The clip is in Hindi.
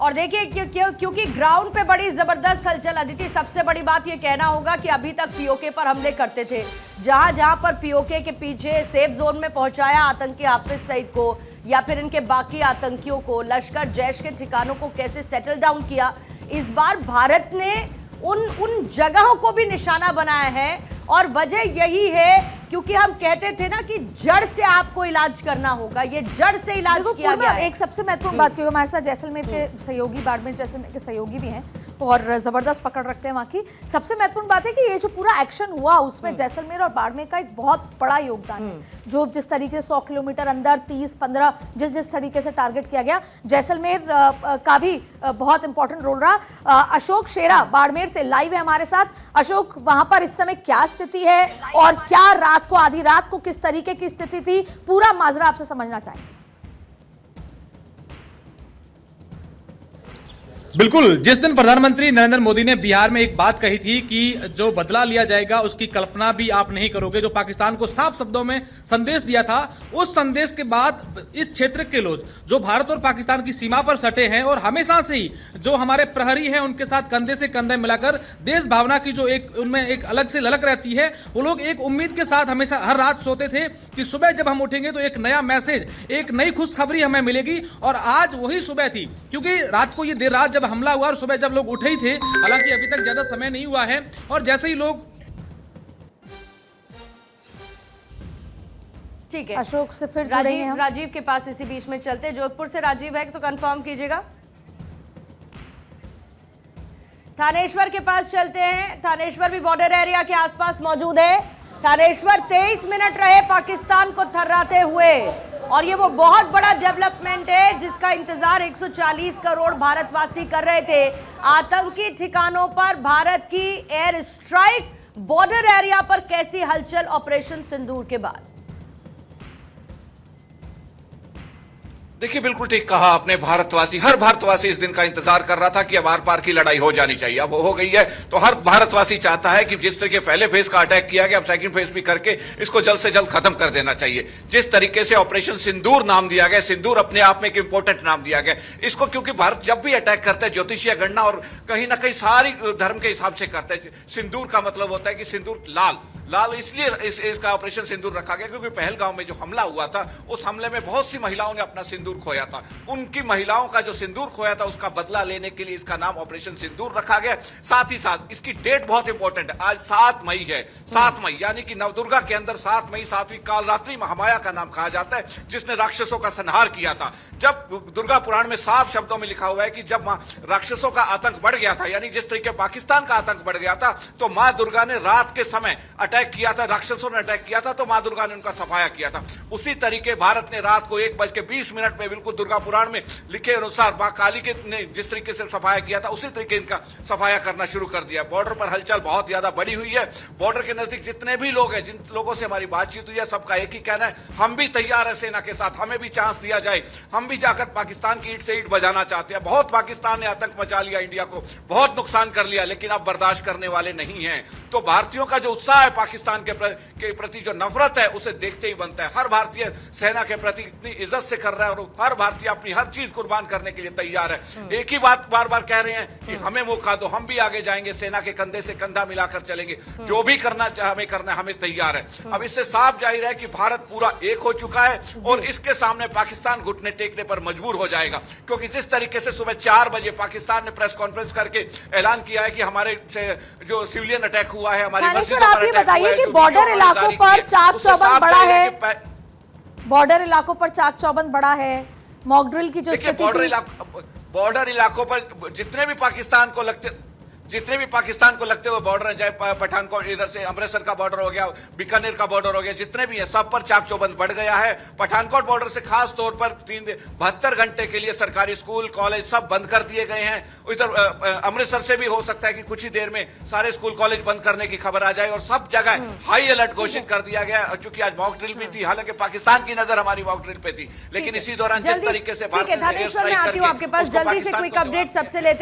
और देखिए क्योंकि ग्राउंड पे बड़ी जबरदस्त हलचल। अदिति, सबसे बड़ी बात ये कहना होगा कि अभी तक पीओके पर हमले करते थे, जहां जहां पर पीओके के पीछे सेफ जोन में पहुंचाया आतंकी हाफिज सईद को या फिर इनके बाकी आतंकियों को, लश्कर जैश के ठिकानों को कैसे सेटल डाउन किया, इस बार भारत ने उन जगहों को भी निशाना बनाया है। और वजह यही है क्योंकि हम कहते थे ना कि जड़ से आपको इलाज करना होगा, ये जड़ से इलाज किया गया है। एक सबसे महत्वपूर्ण बात, क्योंकि हमारे साथ जैसलमेर के सहयोगी, बाड़मेर जैसलमेर के सहयोगी भी हैं और जबरदस्त पकड़ रखते हैं वहाँ की। सबसे महत्वपूर्ण बात है कि ये जो पूरा एक्शन हुआ उसमें जैसलमेर और बाड़मेर का एक बहुत बड़ा योगदान है। जो जिस तरीके से 100 किलोमीटर अंदर 30-15 जिस तरीके से टारगेट किया गया, जैसलमेर का भी बहुत इंपॉर्टेंट रोल रहा। अशोक शेरा बाड़मेर से लाइव है हमारे साथ। अशोक, वहां पर इस समय क्या स्थिति है और क्या रात को, आधी रात को किस तरीके की स्थिति थी, पूरा माजरा आपसे समझना चाहेंगे। बिल्कुल, जिस दिन प्रधानमंत्री नरेंद्र मोदी ने बिहार में एक बात कही थी कि जो बदला लिया जाएगा उसकी कल्पना भी आप नहीं करोगे, जो पाकिस्तान को साफ शब्दों में संदेश दिया था, उस संदेश के बाद इस क्षेत्र के लोग जो भारत और पाकिस्तान की सीमा पर सटे हैं और हमेशा से ही जो हमारे प्रहरी हैं उनके साथ कंधे से कंधे मिलाकर देश भावना की जो एक उनमें एक अलग से ललक रहती है, वो लोग एक उम्मीद के साथ हमेशा हर रात सोते थे कि सुबह जब हम उठेंगे तो एक नया मैसेज, एक नई खुशखबरी हमें मिलेगी। और आज वही सुबह थी, क्योंकि रात को ये देर रात हमला हुआ और सुबह जब लोग उठे ही थे, हालांकि अभी तक ज्यादा समय नहीं हुआ है, और जैसे ही लोग ठीक है अशोक से फिर जुड़े हैं हम। राजीव के पास इसी बीच में चलते। जोधपुर से राजीव है तो कंफर्म कीजिएगा। थानेश्वर के पास चलते हैं। थानेश्वर भी बॉर्डर एरिया के आसपास मौजूद है। थानेश्वर 23 मिनट रहे पाकिस्तान को थर्राते हुए, और ये वो बहुत बड़ा डेवलपमेंट है जिसका इंतजार 140 करोड़ भारतवासी कर रहे थे। आतंकी ठिकानों पर भारत की एयर स्ट्राइक, बॉर्डर एरिया पर कैसी हलचल ऑपरेशन सिंदूर के बाद। देखिए, बिल्कुल ठीक कहा आपने। भारतवासी, हर भारतवासी इस दिन का इंतजार कर रहा था कि अब आर पार की लड़ाई हो जानी चाहिए। अब हो गई है तो हर भारतवासी चाहता है कि जिस तरीके पहले फेज का अटैक किया गया, अब सेकंड फेज भी करके इसको जल्द से जल्द खत्म कर देना चाहिए। जिस तरीके से ऑपरेशन सिंदूर नाम दिया गया, सिंदूर अपने आप में एक इंपॉर्टेंट नाम दिया गया इसको, क्योंकि भारत जब भी अटैक करता है ज्योतिषीय गणना और कहीं ना कहीं सारी धर्म के हिसाब से करता है। सिंदूर का मतलब होता है कि सिंदूर लाल इसलिए इसका ऑपरेशन सिंदूर रखा गया क्योंकि पहलगांव में जो हमला हुआ था, उस हमले में बहुत सी महिलाओं ने अपना सिंदूर खोया था। उनकी महिलाओं का जो सिंदूर खोया था उसका बदला लेने के लिए इसका नाम ऑपरेशन सिंदूर रखा गया। साथ ही साथ इसकी डेट बहुत इंपॉर्टेंट है। आज 7 मई है। 7 मई यानी कि नवदुर्गा के अंदर 7 मई 7वीं कालरात्रि महामाया का नाम कहा जाता है, जिसने राक्षसों का संहार किया था। जब दुर्गा पुराण में साफ शब्दों में लिखा हुआ है कि जब राक्षसों का आतंक बढ़ गया था, यानी जिस तरीके पाकिस्तान का आतंक बढ़ गया था, तो मां दुर्गा ने रात के समय अटैक किया था, राक्षसों ने अटैक किया था, तो मां दुर्गा ने उनका सफाया किया था। उसी तरीके भारत ने रात को 1:20 में बिल्कुल दुर्गा पुराण में लिखे अनुसार मां काली के ने जिस तरीके से सफाया किया था, उसी तरीके इनका सफाया करना शुरू कर दिया। बॉर्डर पर हलचल बहुत ज्यादा बढ़ी हुई है। बॉर्डर के नजदीक जितने भी लोग हैं, जिन लोगों से हमारी बातचीत हुई है, सबका एक ही कहना है, हम भी तैयार है सेना के साथ, हमें भी चांस दिया जाए, हम भी जाकर पाकिस्तान की ईंट से ईंट बजाना चाहते हैं। बहुत पाकिस्तान ने आतंक मचा लिया, इंडिया को बहुत नुकसान कर लिया, लेकिन अब बर्दाश्त करने वाले नहीं हैं। तो भारतीयों का जो उत्साह है, पाकिस्तान के प्रति जो नफरत है, उसे देखते ही बनता है। हर भारतीय सेना के प्रति इतनी इज्जत से कर रहा है और हर भारतीय अपनी हर चीज कुर्बान करने के लिए तैयार है। एक ही बात बार बार कह रहे हैं कि हमें मौका दो, हम भी आगे जाएंगे, सेना के कंधे से कंधा मिलाकर चलेंगे, जो भी करना हमें करना है, हमें तैयार है। अब इससे साफ जाहिर है कि भारत पूरा एक हो चुका है और इसके सामने पाकिस्तान घुटने टेकने पर मजबूर हो जाएगा, क्योंकि जिस तरीके से सुबह 4 बजे पाकिस्तान ने प्रेस कॉन्फ्रेंस करके ऐलान किया है कि हमारे जो सिविलियन अटैक हुआ है, हमारी मस्जिदों पर अटैक हुआ है, बॉर्डर इलाकों पर चाक चौबंद बड़ा है, बॉर्डर इलाकों पर चाक चौबंद बड़ा है, मॉक ड्रिल की जो स्थिति बॉर्डर इलाकों पर जितने भी पाकिस्तान को लगते हुए बॉर्डर है, चाहे पठानकोट, इधर से अमृतसर का बॉर्डर हो गया, बीकानेर का बॉर्डर हो गया, जितने भी है सब पर चाक चौबंद बढ़ गया है। पठानकोट बॉर्डर से खास तौर पर 72 घंटे के लिए सरकारी स्कूल कॉलेज सब बंद कर दिए गए हैं। इधर अमृतसर से भी हो सकता है कि कुछ ही देर में सारे स्कूल कॉलेज बंद करने की खबर आ जाए और सब जगह हाई अलर्ट घोषित कर दिया गया। चूंकि आज मॉक ड्रिल भी थी, हालांकि पाकिस्तान की नजर हमारी मॉक ड्रिल पे थी, लेकिन इसी दौरान जिस तरीके से भारत ने एयर स्ट्राइक करके आपके पास जल्दी से क्विक अपडेट सबसे लेते